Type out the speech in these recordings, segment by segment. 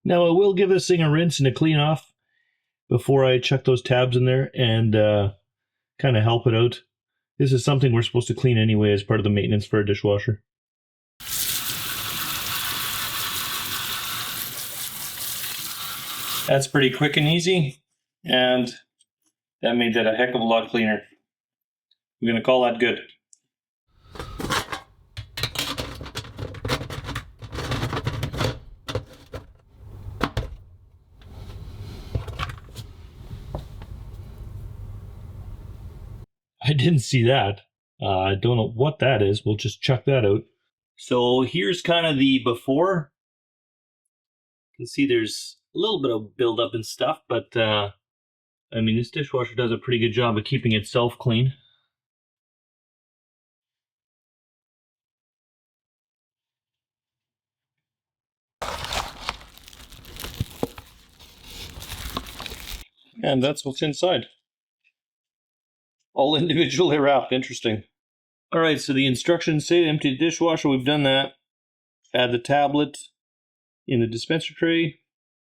Now I will give this thing a rinse and a clean off before I chuck those tabs in there and kind of help it out. This is something we're supposed to clean anyway as part of the maintenance for a dishwasher. That's pretty quick and easy, and that made that a heck of a lot cleaner. We're going to call that good. I didn't see that. I don't know what that is. We'll just chuck that out. So here's kind of the before. You can see there's a little bit of buildup and stuff, but I mean, this dishwasher does a pretty good job of keeping itself clean. And that's what's inside. All individually wrapped. Interesting. All right, so the instructions say empty the dishwasher. We've done that. Add the tablet in the dispenser tray.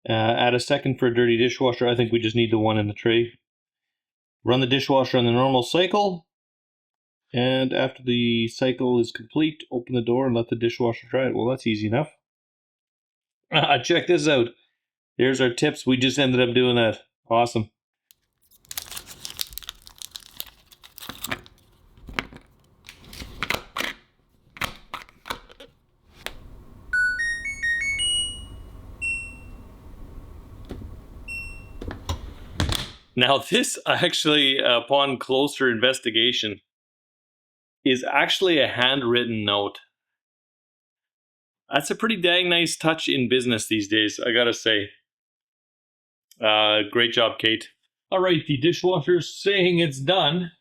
Add a second for a dirty dishwasher. I think we just need the one in the tray. Run the dishwasher on the normal cycle. And after the cycle is complete, open the door and let the dishwasher dry it. Well, that's easy enough. Check this out. There's our tips. We just ended up doing that. Awesome. Now this actually, upon closer investigation, is actually a handwritten note. That's a pretty dang nice touch in business these days, I gotta say. Great job, Kate. All right, the dishwasher's saying it's done.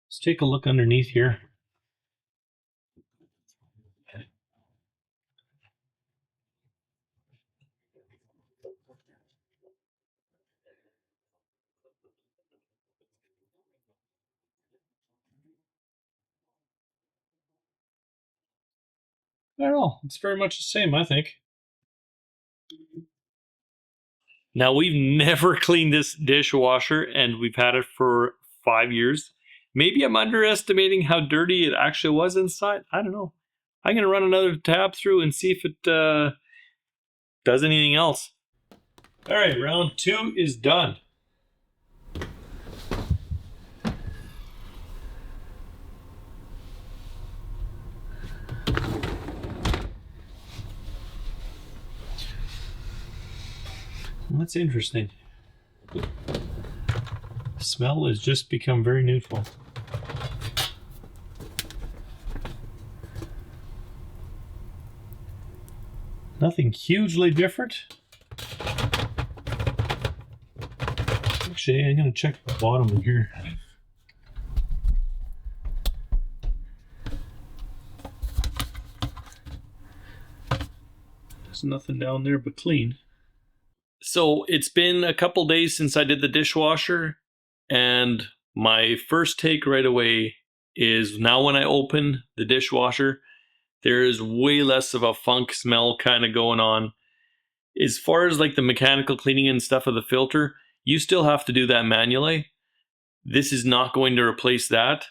Let's take a look underneath here. I don't know. It's very much the same, I think. Now, we've never cleaned this dishwasher, and we've had it for 5 years. Maybe I'm underestimating how dirty it actually was inside. I don't know. I'm going to run another tab through and see if it does anything else. All right, round 2 is done. That's interesting. The smell has just become very neutral. Nothing hugely different. Actually, I'm going to check the bottom of here. There's nothing down there but clean. So it's been a couple days since I did the dishwasher, and my first take right away is now when I open the dishwasher, there is way less of a funk smell kind of going on. As far as like the mechanical cleaning and stuff of the filter, you still have to do that manually. This is not going to replace that,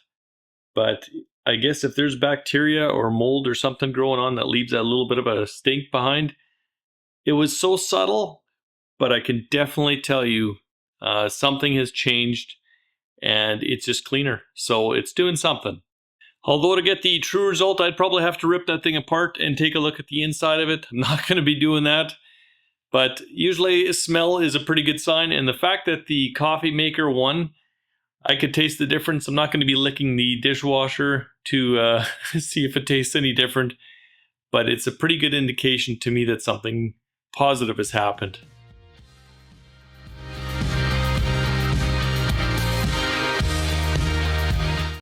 but I guess if there's bacteria or mold or something growing on that leaves that little bit of a stink behind, it was so subtle, but I can definitely tell you something has changed and it's just cleaner. So it's doing something. Although to get the true result, I'd probably have to rip that thing apart and take a look at the inside of it. I'm not going to be doing that. But usually smell is a pretty good sign. And the fact that the coffee maker won, I could taste the difference. I'm not going to be licking the dishwasher to see if it tastes any different. But it's a pretty good indication to me that something positive has happened.